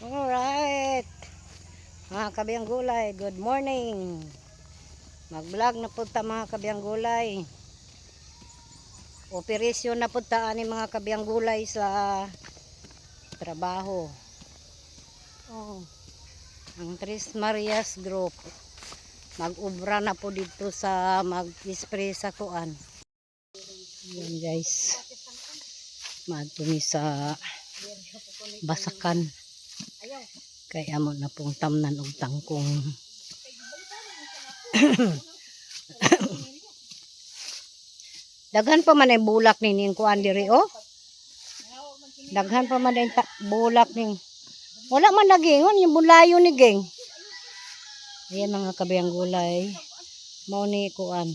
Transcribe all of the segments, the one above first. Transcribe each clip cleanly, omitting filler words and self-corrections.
Alright, mga kabiyang gulay, good morning. Mag-vlog na po ta mga kabiyang gulay. Operasyon na po ta ani mga kabiyang gulay sa trabaho. Ang Tres Marias Group. Mag-ubra na po dito sa mag-spray sa kuan. Yan guys. Madumi sa basakan. Kaya mo na pong tamnan og tangkong. Daghan pa man ay bulak ning kuan diri oh. Daghan pa man ay bulak ning. Wala man nagingon yung bulayo ni geng. Ayan mga kabiyang gulay. Mao ni kuan.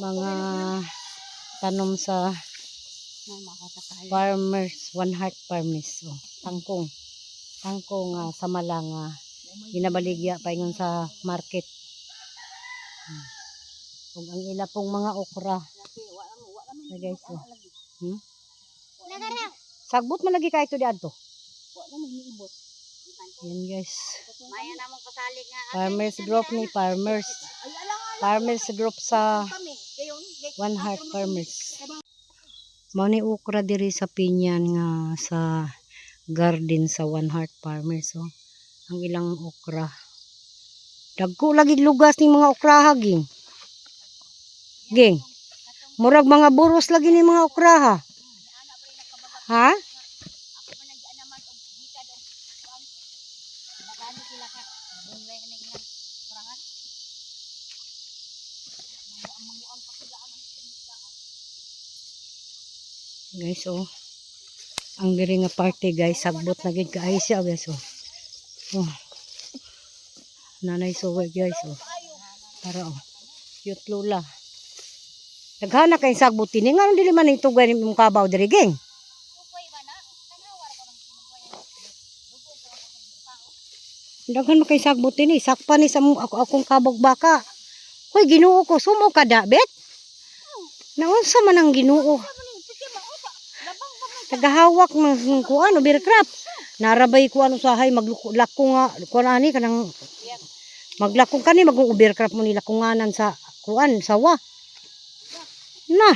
Mga tanom sa farmers, One Heart Farmers. Oh, tangkong sa malanga ginabaligya pa ingon sa market. Ug ang ila pong mga okra na guys oh. Sagbot man lagi kay ito di adto. Yan guys, farmers group ni farmers group sa One Heart Farmers. Mao ni okra diri sa pinyan nga sa garden sa One Heart Farmers oh. Ang ilang okra. Dagko lagi lugas ning mga okra ging. Ging. Murag mga buros lagi ni mga okra ha. Ha? Guys oh. Ang diri nga party guys, sagbot na gid kaay siya guys oh. Oh. Nanay suway guys oh. Para oh. Cute lula. Daghana kay sagbot ini ngano dili man ito gani imong kabaw diri geng. Daghan kay sagbot ini, sakpa ni sa akong kabog baka. Hoy Ginoo ko, sumo ka da bet? Naunsa man ang Ginoo? Tagahawak ng kuan overcraft. Narabay ko ano sahay maglako nga kuan ani kanang maglakong kani magong overcraft mo nila kunganan sa kuan sawa. Na.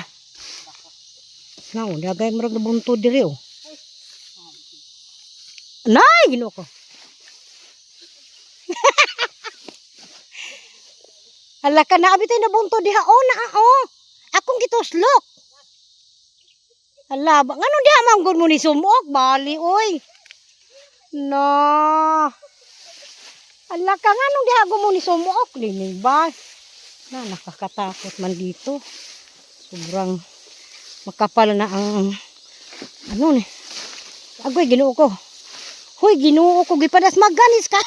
Naon dagay murag nabunto diri oh. Nay Ginoo ko. Hala ka na abitay nabunto diha oh na oh. Akong gituslok. Hala, ngano diha manggod mo ni sumok bali oy. No. Hala ka ngano diha mo ni sumok dili ba? Na nakakatakot man dito. Sobrang makapal na ang ano ni. Agoy Ginoo ko. Hoy Ginoo ko gipadas maganis ka.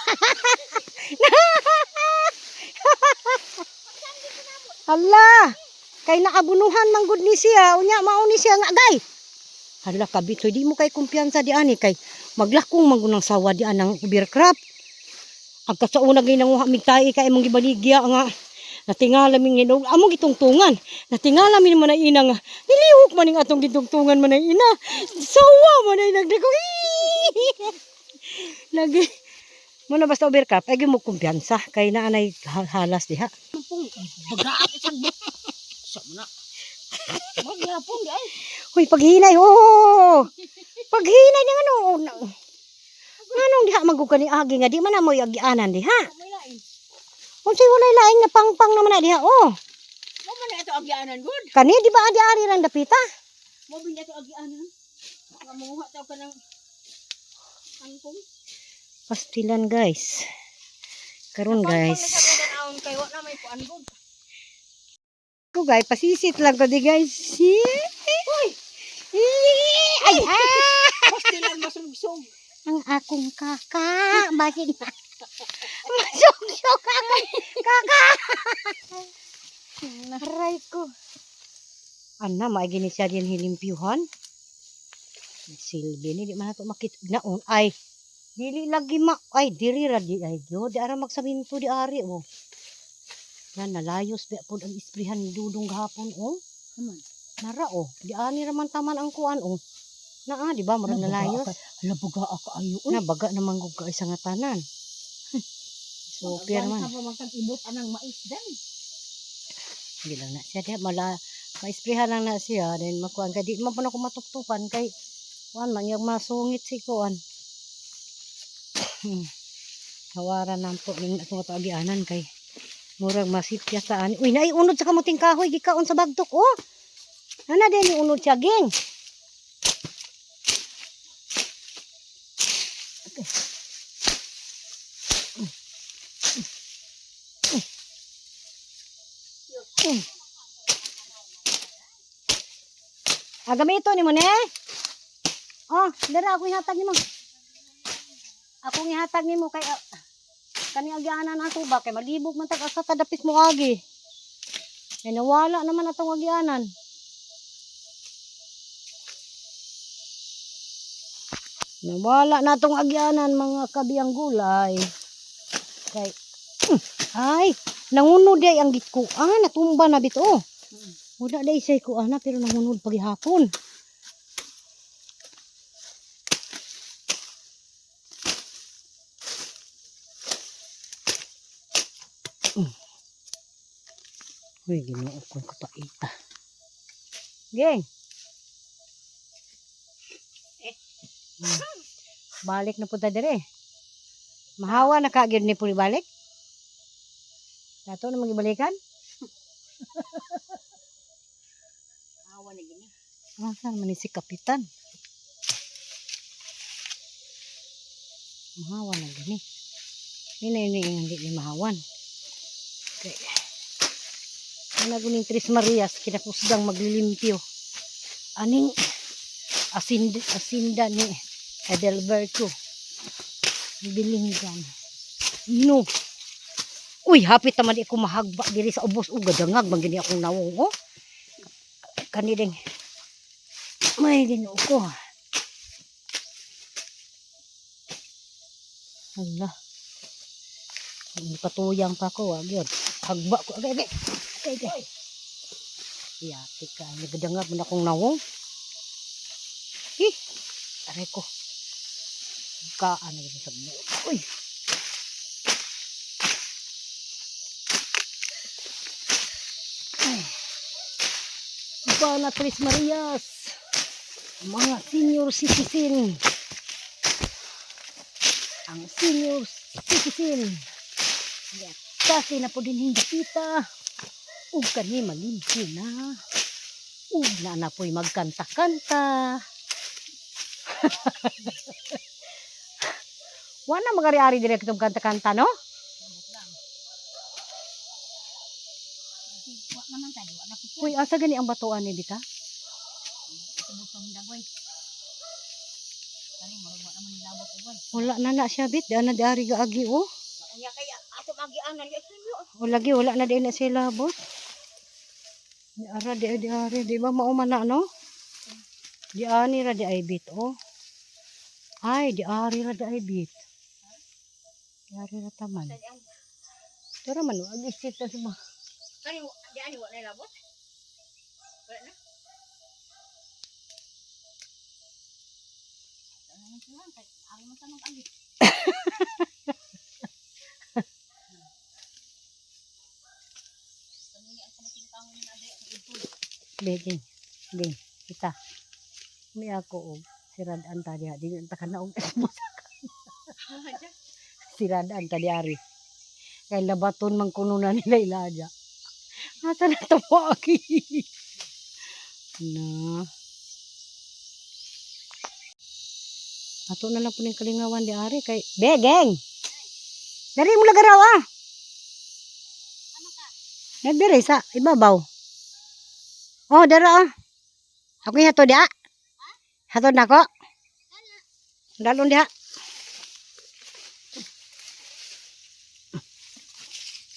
Hala, kay naabunuhan manggod ni siya, unya mao ni siya nga gay. Hala kabito, di mo kay kumpiyansa di ani kay maglakong mangunang sawa di anang overcraft. Agka sa una gay nanguha migtay kay imong gibaligya nga natingala ming hinog among gitungtungan. Natingala min man ina nga nilihok man ning atong gitungtungan man ina. Sawa man ay nagdiko. Lagi muna basta overcraft ay mo kumpiyansa kay naanay halas diha. Bagaat isang bot. Sa muna. Maghapon di ay. Hoy paghinay oh. Paghinay ning ano. Anong diha magugani agi nga di man amoy agianan diha. Unsay walay laing nga pangpang naman na diha oh. Mo man ato agianan gud. Kani di ba adi ari rang dapita? Mo bin ato agianan. Nga manguha taw ka ng angkong. Pastilan guys. Karon guys. Kay wa na may kuan gud. Ko guys, pasisit lang ko di guys. Uy. Ay pastilan masugsog. Ang akong kaka, bakit na? Masugsog akong kaka. Naray ko. Ana maigi ni siya din hilimpyuhan. Silbi ni di man nato makita naon ay dili lagi ay diri ra di ay yo di ara magsaminto di ari oh. Yan nalayos ba pod ang isprihan ni Dudong gahapon oh. Naman. Nara oh, di ani ra man taman ang kuan oh. Naa, di ba? Murag nalayos. Hala, baga ako ayo. Nabaga naman kung kaisa nga tanan. Super man. Sa pamagkag-ibot anang mais dan. Hindi lang na siya. Diya, ma-isprehan lang na siya. Then makuhan. Kaya di man po na kumatuktukan. Kay, kuhan man, yung masungit si kuhan. Hawaran na po. Yung itong agianan kay. Murag masipya taan. Uy, naiunod sa kamuting kahoy. Gikaon sa bagtok, oh. Ano din yung unod siya, geng? Gamito ni mo ne? Oh, dara ako ihatag nimo. Ako ihatag nimo kay kani agianan ang tuba kay malibog man tag asa tadapis mo agi. Kay nawala naman atong agianan. Nawala na atong agianan mga kabiyang gulay. Kay ay, nangunod day ang gitkuan, natumba na bito. Wala day say kuan na pero nangunod pagihapon. Uy, ginoo ko kapaita. Geng. Balik na punta dire. Mahawa na kagid ni puli balik. Dato na magibalikan. Awa na gini. Saan man ni si kapitan? Mahawan na gini. Ini hindi ni mahawan. Okay. Ano guning Tres Marias kinakusgang maglilimpyo. Aning asinda ni Edelberto. Bilinggan. No. Uy, hapit naman di ako mahagba diri sa ubos. Gadangag man gini akong nawong. Oh. Kanideng. May ginoo ko. Hala. Katuyang pa ko. Agad. Hagba ko. Agay. Yati ka. Nagadangag man akong nawong. Aray ko. Kaan na sa buot. Uy. Iba na Tres Marias. Mga senior citizen. Ang senior citizen. Kasi na po din hindi kita. Ug kani malimpyo na. Ug na po'y magkanta-kanta. Wala magari-ari direct itong kanta-kanta, no? Uy, asa gani ang batuan ni Bita? Wala na siya, Bit. Di na di-ari gaagi, oh. Wala na di na sila, labot. Di-ara, di-ari. Di ba maumana, no? Di-ani ra di ay, Bit, oh. Ay, di-ari ra di ay, Bit. Di-ari ra taman. Tara man, ag-istit na siya. Di-ani wala na labot? Wala na? Ari mo tanong agi. Begin. Kita. May ako, siradaan tadi. Di na kanaong siradaan tadi ari. Kay labaton man kuno na nila ilaja. Asa na to po aki. Na. Ato na lang po ng kalingawan di ari kay Begeng. Dari mo lagaraw ah. Ano ka? Nagdiri sa ibabaw. Oh, dara ah. Ako yung hatod ya. Hatod na ko. Dalon diha.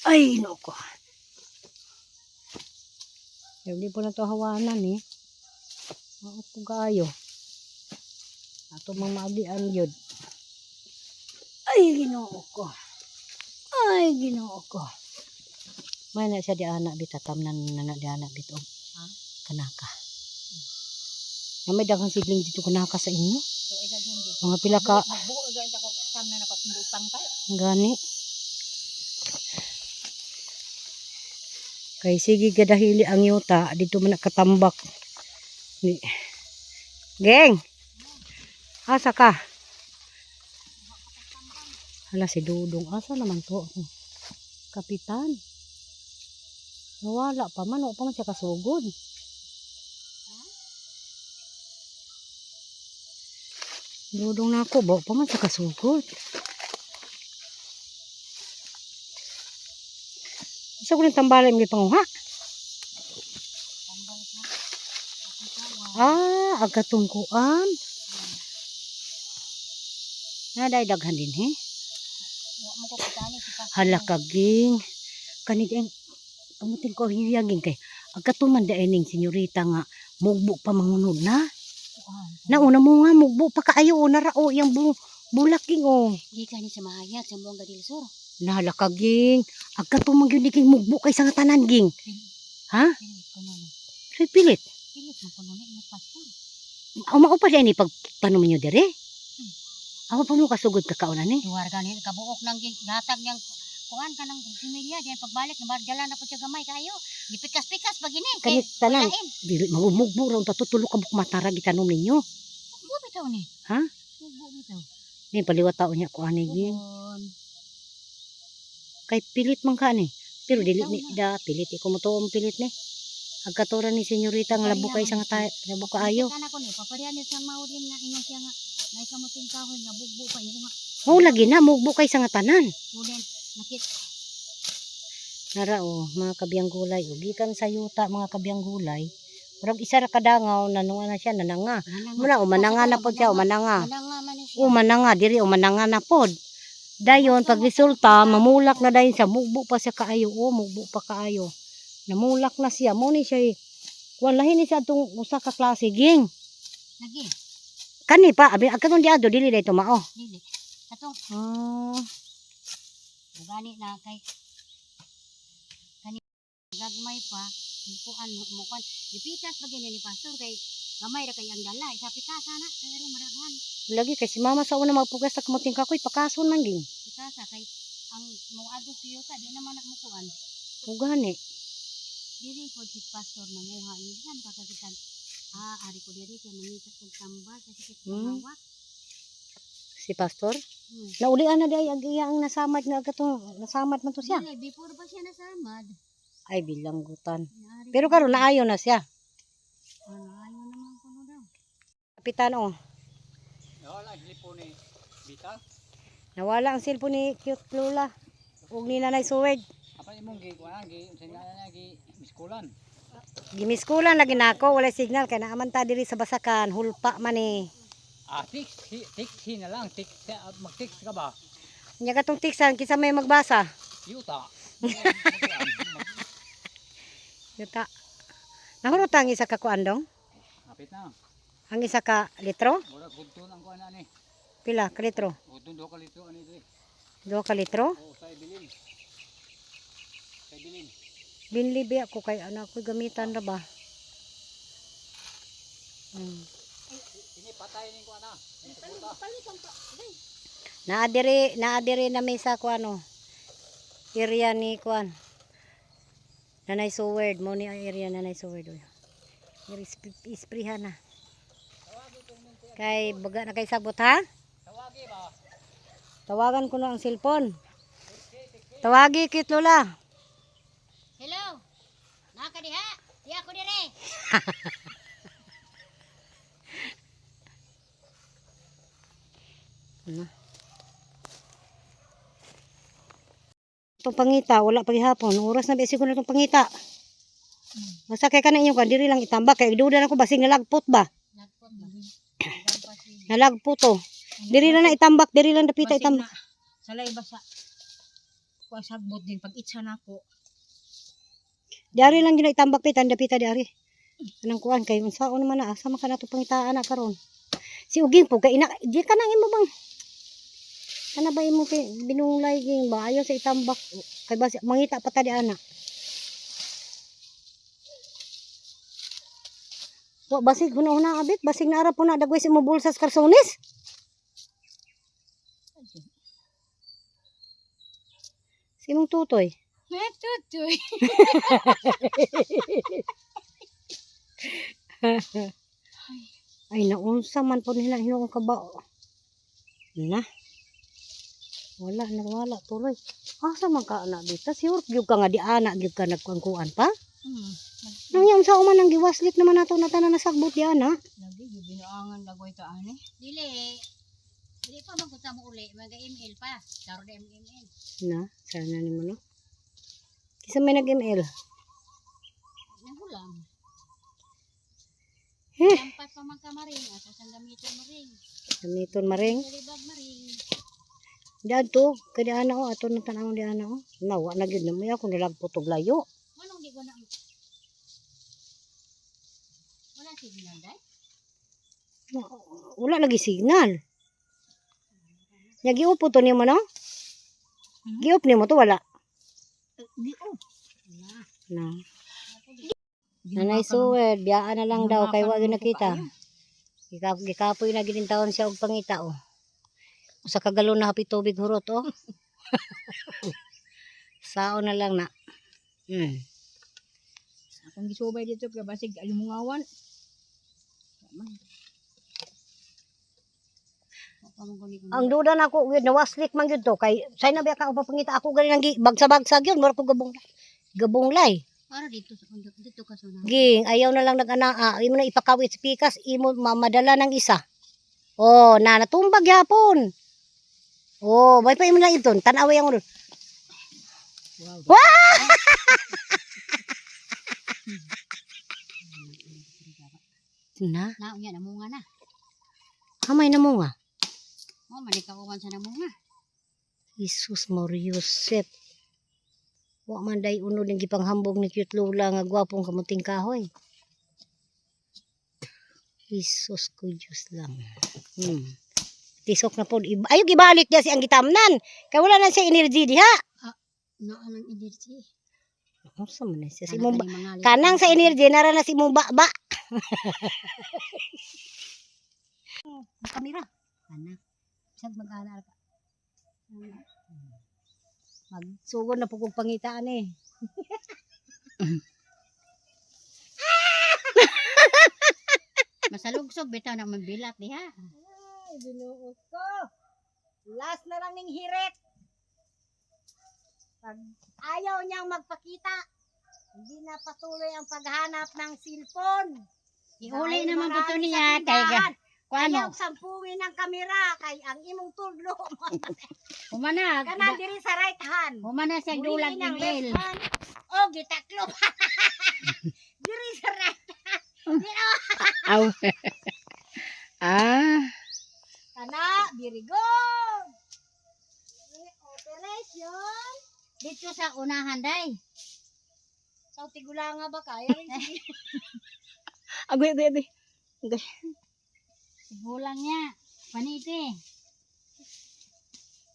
Ay, no ko. Hindi po na ito hawanan eh. Ako po kayo. Ato mga maagian yun. Ay, ginoo ko. May na siya di anak bitatam na di anak bito. Ha? Kanaka. Na may daghang sidling dito kunaka sa inyo. So ay daghan di. Mga pila ka Magbuo gayud ako tam na napatindutang kayo. gani. Kay sige gadahili ang yuta dito man nakatambak. Ni. Geng. Asa ka? Hala si Dudong. Asa naman to? Kapitan. Nawala pa man. O pa man siya kasugod. Dudong na ako. Bawa pa man siya kasugod. Isa ko rin tambalay mga panguha. Agatungkuan. Naday daghan din he. Wa mo ko kitani si Pastor. Hala kaging. Kanid ang pamutin ko hiyaging kay. Agatuman da ening senyorita nga. Mugbo pa mangunod na. Nauna mo nga mugbo pa kaayo. Narao yung bulaking o. Di ka ni sa mahayag sa buong Gadilsor. Nahala kaging. Agatuman yun king mugbo kay sa nga tanan ging. Ha? Pilit ko nun. Pilit. Pilit mo ko nun ni Pastor. Umao pa siya ni pagtanom niyo dire. Ako pa mo kasugod kakaunan eh. Duwar ka ni kabuok nang gatag niyang kuan ka ng similya diyan pagbalik na barjala na po siya gamay kayo. Gipikas-pikas pag ini. Kanit tanan. Dili magumugbo ra tatutulog ka buk matara gitanom ninyo. Mugbo bitaw ni. Ha? Mugbo bitaw. Ni paliwat taon niya ko ani ging. Kay pilit man ka ni. Pero dili ni da pilit iko mo tuom pilit ni. Agkaturan ni senyorita nga labo kay sang labo kaayo. Kana ko ni paparian ni sang maudin nga ingon siya nga nay kamuting kahoy nga bugbo pa ingon nga. Mao lagi na mugbo kay sang tanan. Ulen nakit Nara o mga kabiyang gulay o gikan sa yuta mga kabiyang gulay. Murag isa ra kadangaw nanunga na siya nananga. Muna o mananga na pod siya o mananga. mananga man ni siya. O mananga diri o mananga na pod. Dayon pag resulta mamulak na dayon siya mugbo pa siya kaayo o mugbo pa kaayo. Namulak na siya mo ni siya walahin ni siya tong usa ka klase ging. Lagi. Kani pa abi agkatong diado dili dayto mao. Dili. Kato Ah, gani na kay kani gagmay pa mukuan mukuan dipitas pag ni pastor kay gamay ra kay ang dala isa pitasa na kay ro maraghan lagi kay si mama sa una magpugas sa kamuting kakoy pakason man ging. pitasa kay ang muadto siyo ta di naman mukuan O gani. dili po si pastor na muha ni diyan kakagitan ari ko diri kay mangitas kog tambal sa sikit hawak. Si pastor? Naulian na day agiya ang nasamad nga agatong nasamad man to siya. Dili before pa siya nasamad. Ay bilanggutan. Naari Pero karon naayo na siya. ayaw naman ko daw. Kapitan o. Nawala ang cellphone ni Bita. Nawala ang cellphone ni Cute Lola. Ug ni Nanay Suwed. Apa imong gi kuan gi singa na gi miskulan. Gimiskulan lagi nako walay signal kay naaman ta diri sa basakan hulpa man ni. Text na lang, mag-text ka ba? Nya katong tiksan kinsa may magbasa. Yuta. Yuta. Nahurot ang isa ka kuan dong? Kapit na. Ang isa ka litro? Mura gudton ang kuan ani. Pila ka litro? Gudton 2 ka litro ani diri. 2 ka litro? O sa bilin. Sa bilin. Binlibi ako kay anak ko gamitan ra ba? Ini patay ning kuan na. Naadiri na may sa kuano. Area ni kuan. Nanay Suwed mo ni ang area Nanay Suwed oy. Isprihan na. Kay baga na kay sagbot ha? Tawagi ba? Tawagan ko na ang cellphone. Tawagi kit Lola. Hello. Naka diha. Di ako dire. Itong pangita, wala pa gihapon. Oras na besi ko na itong pangita. Basta kay kanan inyo, diri lang itambak. Kay duda na ko basing nalagpot ba? Nagpot ba? Nalagpot to. Diri lang na itambak, diri lang dapita itambak. Salay ba sa kuha sagbot din pag itsa nako. Diari lang gina itambak pitan dapita diari. Anang kuan kay unsaon naman na asa man kana to pangitaan na karon. Si uging po kay ina di ka nang imo bang. Kana ba imo binulay ging ba ayo sa itambak kay basi mangita pa ta di ana. Wa basig huna-huna abit, basig na arap po na dagway si mo bulsas karsones. Simong tutoy. Tutoy. Ay naunsa man po nila hinuong kabao. Na. Wala tuloy. Asa man ka anak dito? Sure gyud ka nga di anak gyud ka nagkuan pa. Nang yung sa man ang giwaslit naman nato na tanan nasagbot di anak. Lagi gyud binaangan dagway ta ani. Dili. Dili pa magkuta mo uli, mag-email pa. Daro na email. Na, sana nimo no. Kisa may nag-ML. Nagulang. Eh. Lampas pa man ka maring, ato sang gamiton maring. Gamiton maring. Dalibag maring. Diyan to, kadi ana o ato na tanawon di ana o. Nawa na gyud na may ako nilagpo tog layo. Manong di ko na. Wala signal dai. Wala lagi signal. Nya giupo to nimo no? Giup nimo to wala. Giop. Na. Nanay suwed, biyaan na lang daw kay wa gyud nakita. Gikapoy na gid taon siya og pangita o. Usa ka galon na hapit tubig hurot o. Sao na lang na. Akong gisubay dito kay basig alimungawan. Ang duda na ako gyud nawaslik man gyud to kay say na biya ka og papangita ako gali nang bagsa-bagsa gyud mura ko gabonglay. Para dito ka so na. Ging ayaw na lang nag-anaa, imo na ipakawit sa pikas, imo mamadala ng isa. Oh, na natumbag yapon. Oh, bay pa imo na iton, tan-aw yang ulo. Wow. Na, Na unya namunga na. kamay na mo nga. Mo manikauman sa namunga. Jesus Moriuset. Wa man day unod ng gipanghambog ni cute lula nga gwapong kamuting kahoy. Jesus ko Diyos lang. Tisok na po. Ayaw gibalik niya siyang gitamnan. Kaya wala na siya energy diha. Naalang energy. Ano sa man siya? Si Mumba. Kanang sa energy, nara na si Mumba. Kamera. Anak. Saan mag-anak ka? Magsugod na po kong pangitaan eh. Masalugsog bitaw na mabilat diha. Ay, binuot ko. Last na lang ng hirit. Pag ayaw niyang magpakita, hindi na patuloy ang paghanap ng cellphone. Iuli Dahil naman ko to marami niya sa kay tindahan. kuano. Ayaw sampungin ng kamera kay ang imong tudlo. Humana. Kanan diri sa right hand. Humana sa dulag Buliin ang email. left hand. O, gitaklo. Diri sa right hand. Aw. Kana, very good. Operation. Dito sa unahan day. Sa tigulanga ba kaya rin? Agoy. Bulang niya. Paniti.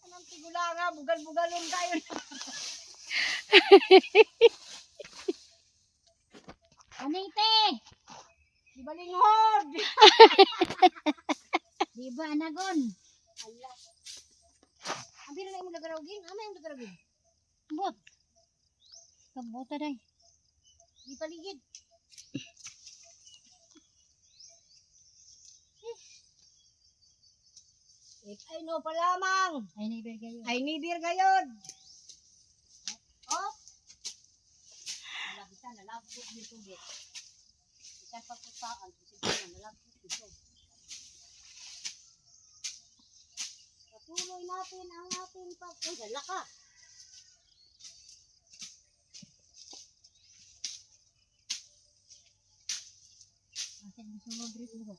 Anong tigulanga? Bugal-bugalong tayo. Paniti. Di balinghod. Di ba anagon? Allah. Ang biro na yung lagaragin. Ama yung lagaragin. Bot. Kabota day. Di paligid. If I know pa lamang. Ay neighbor kayo. Ay nibir gayod. Oh. Nalabitan, nalabot dito git. Ikan pagkutaan. Siguro nalabot dito. Patuloy natin ang ating pag... Uy, dala ka. Asin gusto mo dito mo.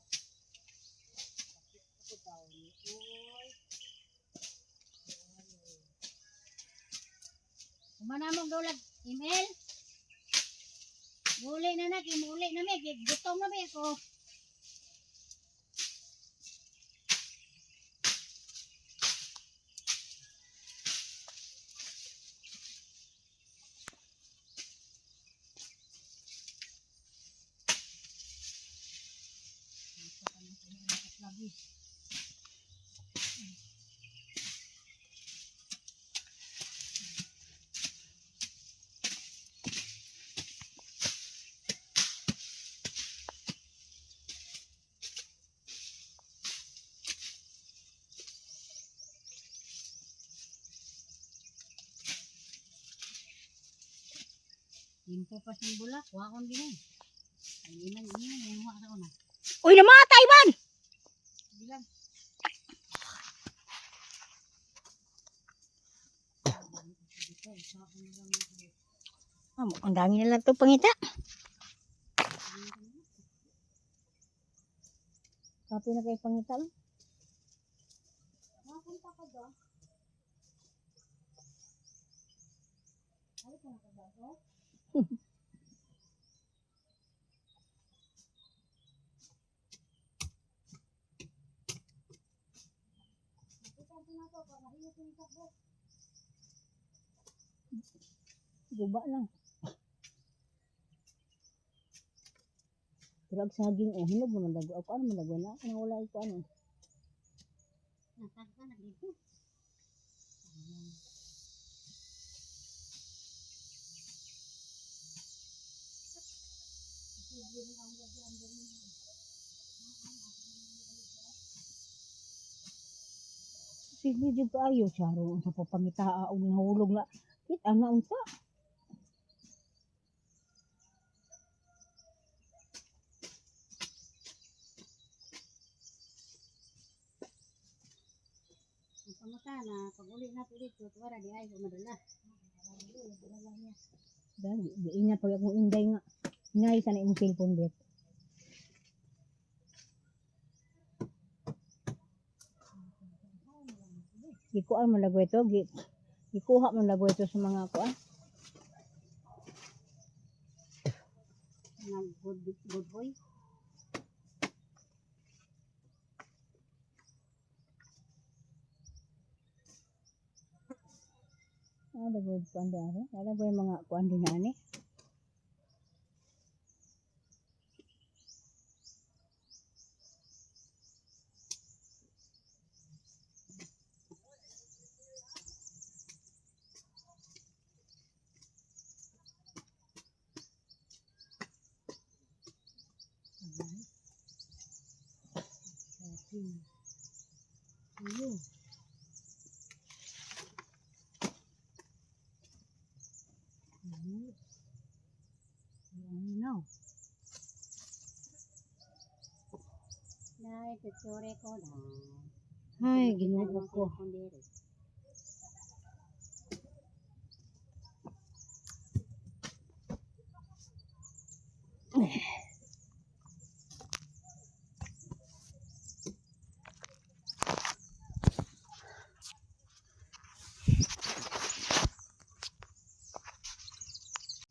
Kumana mong dulag email. Muli na na, kimuli na may. Gutom na may ako. Timpo pa sing bulak, wa kon gini. Ay liman ini yung wa sa una. Uy, namatay man! Bilang. Ang dami na lang ito pangita. Kapoy na kayo pangita lang. Nakapunta ka doon. Ay, kung nakagato. Guba lang. Turag saging oh, hinog mo mandago. Ako ano mandago na? Ano wala ito ano? Natagpa na dito. Sige jud kaayo charo sa papangitaa og nahulog na. Kita na unsa? Ang pamuta na, pag uli na po dito, tuwara di ay madala. Dali, giingat pag akong inday nga. Ngay sa na imong cellphone bet. Gikuan mo lago ito, gikuha mo lago ito sa mga kuan. Nga good boy. Lago ito kuan di ari. Lago yung mga kuan din ani. Iyo. Ano? Dahil tuture ko na. Ay, ginoo ko. Kundiri.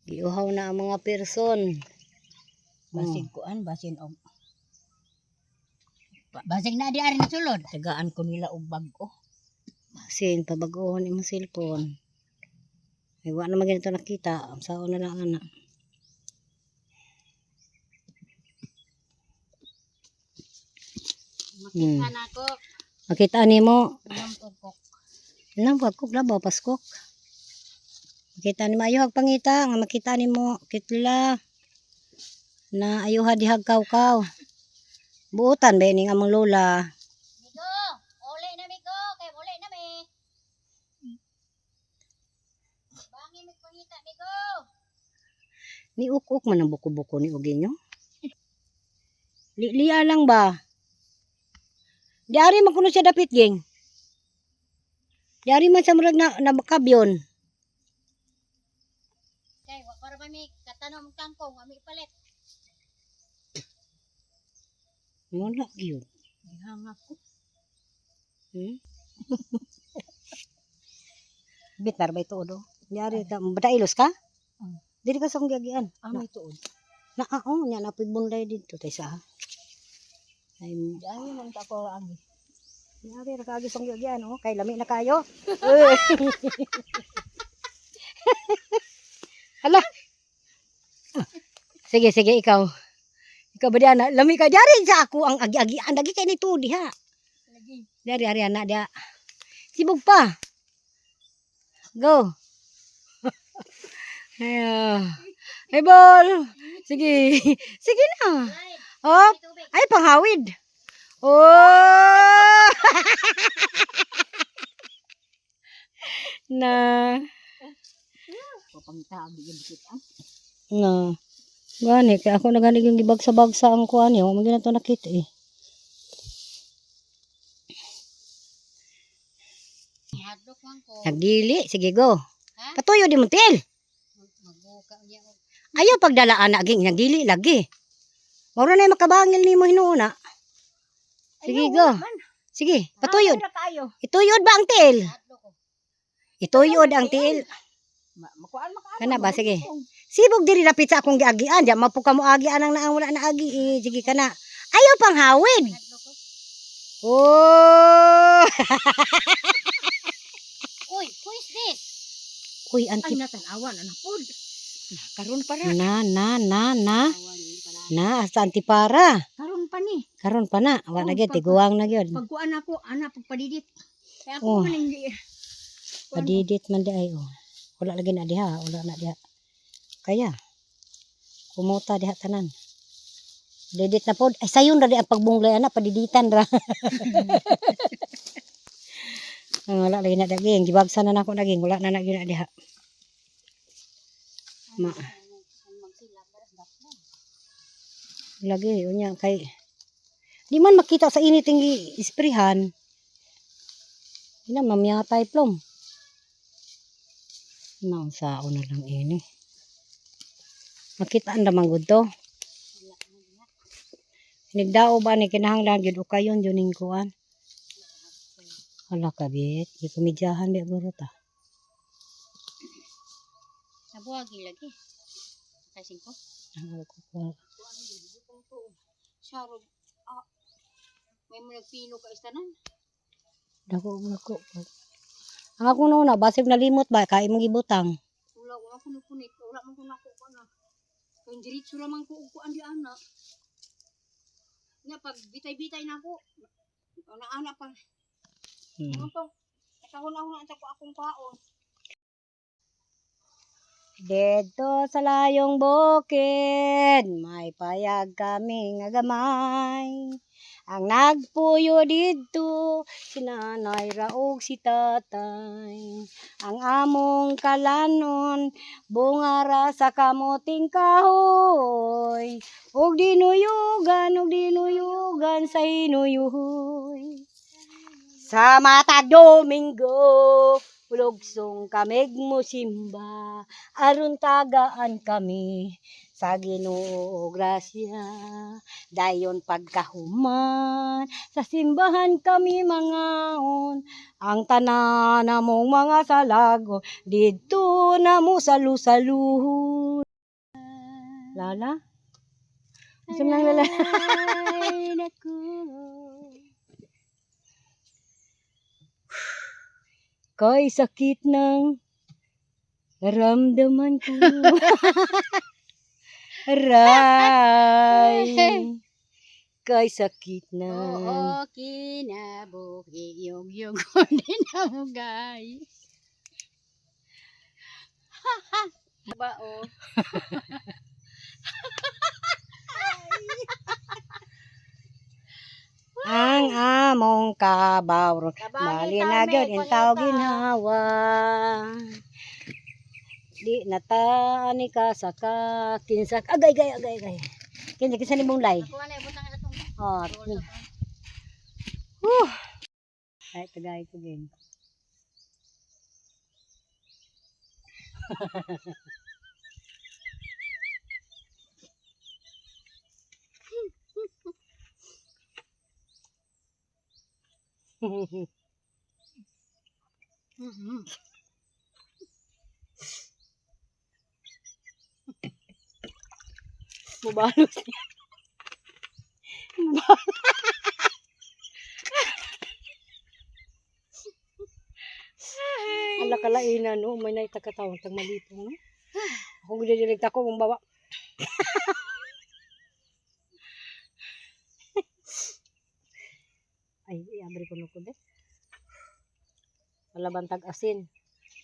Giuhaw na ang mga person. Basin kuan, basin og Basig na di ari na sulod. tagaan ko nila og bag-o. Basin pabag-ohon imong cellphone. Ay wa na magito nakita, sao na lang ana. Makita na ako. Makita nimo, Inom tugkok. nang pagkok labaw paskok. Makita nimo ayuhag pangita nga makita nimo kitla na ayuha dihag kaw-kaw. Buutan ba ning among lola? Migo, uli na migo, kay uli na mi. Bangi mi pangita migo. Ni uk-uk man ang buko-buko ni Uginyo. Liya lang ba? Di ari man kuno siya dapit geng. Di ari man sa murag na bakabyon. Kay wa para ba mi katanom kangkong, wa mi palit. Wala gyud. Gihangak ko. Hmm? Bitar ba ito do? Di ari ka badailos ka? Diri ka sa kong giagian. Ami tuod. Na oo nya na bunday dito tay sa. Ay Dami man ta ko agi. Yari, nakagi song yun oh. Kay lami na kayo. Hala. Sige, sige, ikaw. Ikaw ba diyan? Lami ka diyan sa ako ang agi-agi. Ang lagi kay nito diha. Lagi. Dari ari anak dia. Sibuk pa. Go. Ayo. Hey, bol. Sige. Sige na. Oh, ay panghawid. Oh! Na. Papangita ang bigyan dikit ah. Na. Gani, kaya ako nagani yung gibagsa-bagsa ang kuan niya. Huwag mo na ito nakita eh. Hadlok man ko. Nagdili. Sige, go. Ha? Patuyo di mo, Til. Maguka niya. Ayaw pagdalaan na, ging. Nagdili lagi. Mura na yung makabangil ni mo hinuuna. Sige, go. Sige, patuyod. Ituyod ba ang Til? Hadlok ko. Ituyod ang Til. Makuan. Kana ba? Sige. Sibog diri lapit sa akong giagian. Diyan mapuka mo agian ang naang wala na agi. Eh. Sige ka na. Ayaw pang hawid. Hadlok ko. Oh! Uy, who is this? Uy, Ay anti. natanawan anak pod. Karon para. Na. Awan yun pala. Na, hasta antipara. Karon pa ni. Karon pa na. Wala na Oh, gyud, tiguang na gyud. Pagkuan ako ana pagpadidit. Kaya Oh. ako man hindi. Padidit man di ay oh. Wala lagi na diha, wala na diha. Kaya kumuta diha tanan. Didit na pod. Ay sayon ra di ang pagbunglay ana, padiditan ra. Wala lagi na daging, gibagsa na nako daging, wala na gyud na diha. Ma. Magsilap para sa dakpo. Lagi unya kay di man makita sa init ang isprihan. Ina mamiyatay plom. Nang sao na lang ini. Makita anda manggod to. Nigdao ba ni kinahanglan gyud ukayon jud ning kuan. Hala kabit, di kumidyahan di guro ta. Sa buwagi lagi. Kasing ko. Sarod. May mga pino ka istanan. Dako. Ang ako na basig nalimot ba kay imong gibutang. Wala ko punit. Wala man ko nako kana. Kung diretso lamang ko upuan di ana. Nya pag bitay-bitay na ako. Ana pa. Ano to? Kahon-ahon na ko akong kaon. Dito sa layong bukid, may payag kami nga gamay. Ang nagpuyo dito, si nanay raog si tatay. Ang among kalanon, bungara sa kamuting kahoy. Ug dinuyugan sa hinuyuhoy. Sa matag Domingo, lugsong kamig mo simba, aron tagaan kami sa Ginoo grasya. Dayon pagkahuman, sa simbahan kami mangaon, ang tanan namong mga salagon, didto na mo salu-saluhon. Lala? Isang lang lala. Ay, naku. Kay sakit ng naramdaman ko. Aray. Kay sakit ng Oo, kinabuhi yung ko din ang gay. Ba o? ang among kabawron. Bali na gyud intaw ginhawa. Di nataani ka sa kinsa. Agay. Kinsa ni mong lay. Kuha na ibutang na itong Oh. roll. Ay tagay ko din. Mubalos niya. Ala kalaina no, may naitakatawang tag malipong no. Ako gididilig ko mong bawa. Ay, iabri ko nuko des. Wala bantag asin.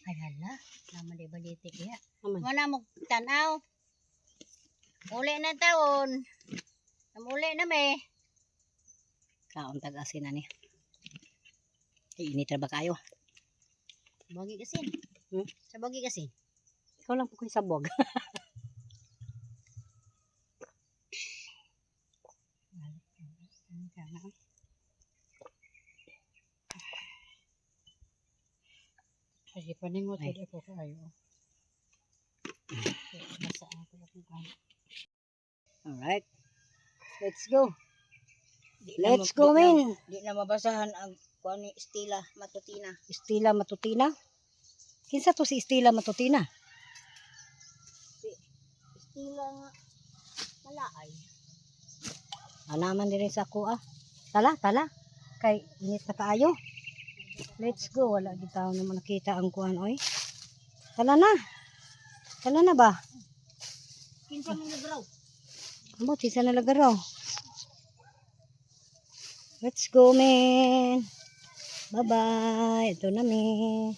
Ay hala, naman di balitik ya. Aman. Wala mo tanaw. Uli na taon. Uli na me. Kaon tag asin ani. Init ra ba kayo? Bagi kasi. Hmm? Sa bagi kasi. Ikaw lang po ko'y sabog. Kasi paningot Ay. ko kayo. Basa ako lang kayo. Alright. Let's go. Di Let's na, go, di na- men. Di na mabasahan ang kuan ni Stila Matutina. Estila Matutina. Kinsa to si Estila Matutina? Stila nga malaay. Alaman din rin sa ako ah. Tala. Kay init na kaayo. Let's go. Wala di tao naman nakita ang kuan oy. Tala na ba? Kinsa man nagraw. Amo, tisa na lagaraw. Let's go, men. Bye-bye. Ito na, men.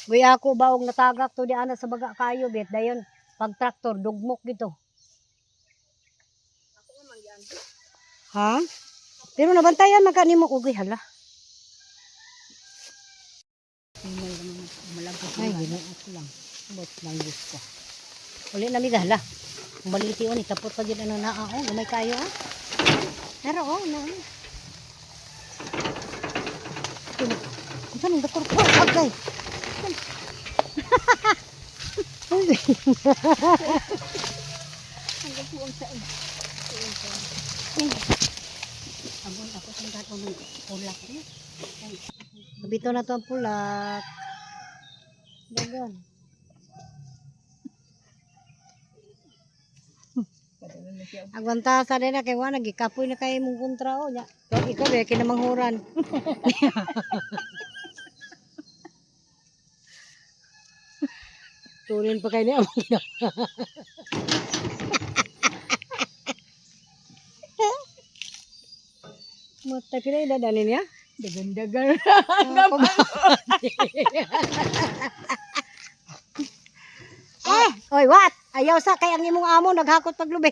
Uy, ako baog natagak to di ana sa baga kayo, bet. Dayon, pag traktor, dugmok dito. Ako naman yan. Ha? Pero nabantayan magkani mo ugoy hala. Malagos Ay, gino ako lang. Bot lang Diyos ko. Uli na miga hala. Ang baliti o ni tapot pa gyud ano na oh, gamay kayo ah. Pero oh, na. Ano doktor ko agay. Hanggang puong sa Abon ako sa gato ng ulak niya. Bito na to ang pulak. Dagan. Agwanta sa din na kay wa nagikapoy na kay mong kontra o nya. So, ikaw be kinamanghuran. Turin pa kay ni among ginawa. Mata kira dadalin niya. dagan-dagan. Oy, what? Ayaw sa kay ang imong amo naghakot paglubi.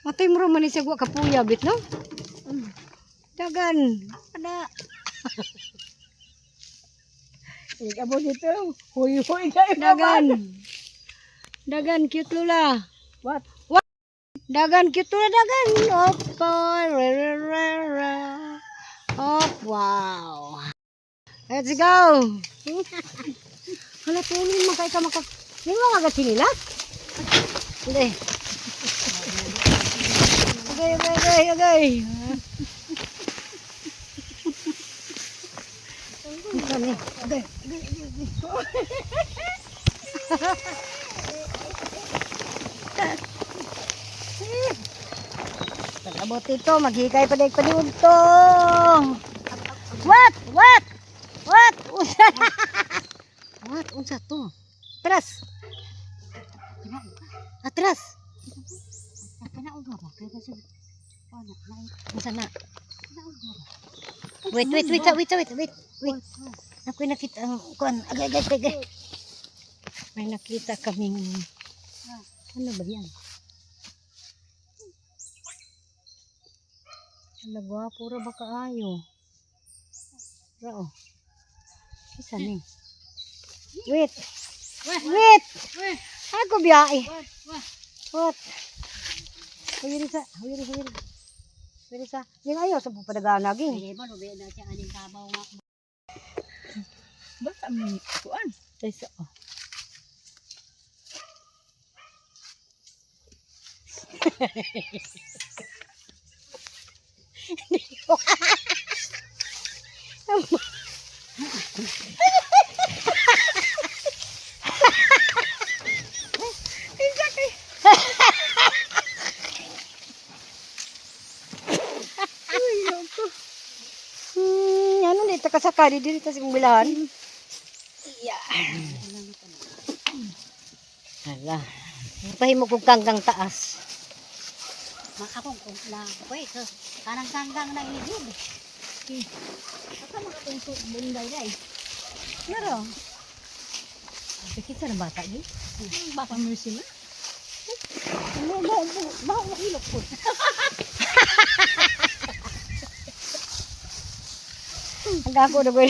Matay mo man ni siya kapuya bit no? Dagan. Ada. Abo dito. Huy-huy kayo. Dagan. Dagan cute lula. What? Dagan cute lula dagan. Opo. Op, wow. Let's go. Hala tuloy mo kay ka maka. Hindi mo agad sinilas? Hindi. Okay. Kami. Okay. Pag-abot ito, maghikay pa dahil paliwag to. What? Unsa? What? Unsa to? Atras. Atras. Kanaog ba? Kaya kasi wala na. Unsa na? Kanaog ba? Wait. Ako'y nakita ang kuan. Agay. May nakita kaming ano ba yan? Ala gwapo ra ba kaayo? Rao. Isa ni. Wait. Ako biyae. What? Huyri sa. Yung ayaw sa pupadagaan lagi. Pwede ba lubi na siya aning kabaw nga. Basta mo kuan. Isa. Ano dito kasakali dito sa bilahan? Hala. Pahimo kong kanggang taas. Makapong kung na pwede so kanang kanggang na inigid. Asa makatungtong bunday day. Naro. Bakit sa bata ni? Baka mo sila. Baho mo ilok po. Ang gako na ko.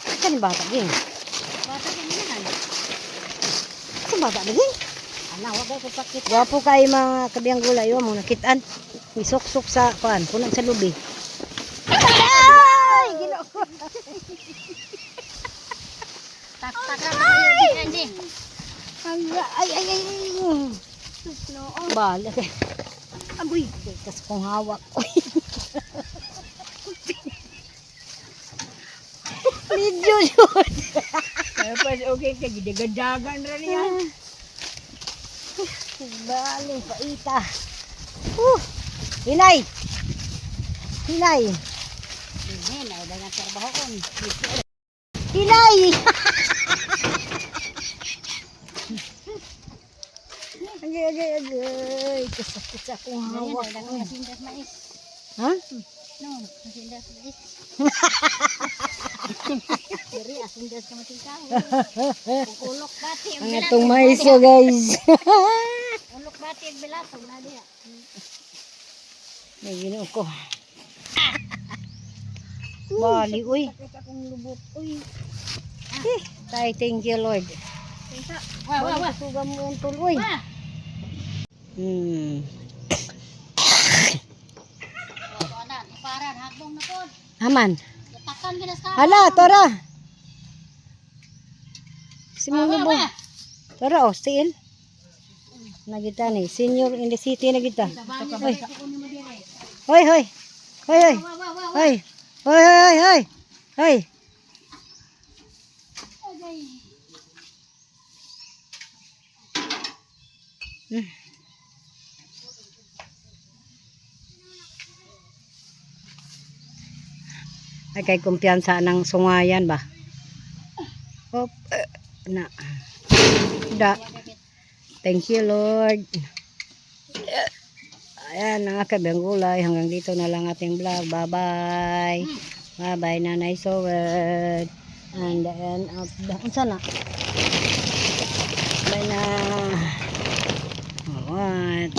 Sa bata ni? Bata ka naman. Sa bata ni? Ala, wag ay pagpakit. Gwapo kay mga kabiyang gulay mo nakitaan. Isok-sok sa kuan, punag sa lubi. Ay, Ginoo ko. Tak-tak na kayo di. Ay. Bala kay. Agoy, kas kong hawak. Medyo yun. Tapos okay ka, gidagadagan rin yan. Baling paita. Hinay. Hindi na iba nga trabahoon. Hinay. Agay. Kasakit sa akong hawak. Hawak ko sindas mais. Ha? No, sindas mais. Diri asindas ka matingkaw. Ulok bati ang Ang bilatog. atong maiso guys. Ulok bati ang bilatog na diya. May Ginoo ko. Bali, uy. Sakit akong lubot. Uy, Tay, thank you Lord. Wa. Suga mo ang tuloy. Wa. Wa na, paran hakbong na pod. Aman. Takan ginas ka. Hala, tara. Simulo mo. Wa. Tara, still. Nagita ni. Senior in the city nagita. Hoy. Hoy. Wa. Hoy. Hoy. Ay kay kumpiyansa ng sungayan ba? Hop. Na. Da. Thank you Lord. Ayan mga kabiyang gulay. Hanggang dito na lang ating vlog. Bye-bye. Bye-bye Nanay Sowed. And the end of the... Unsa na? Bye na. Alright.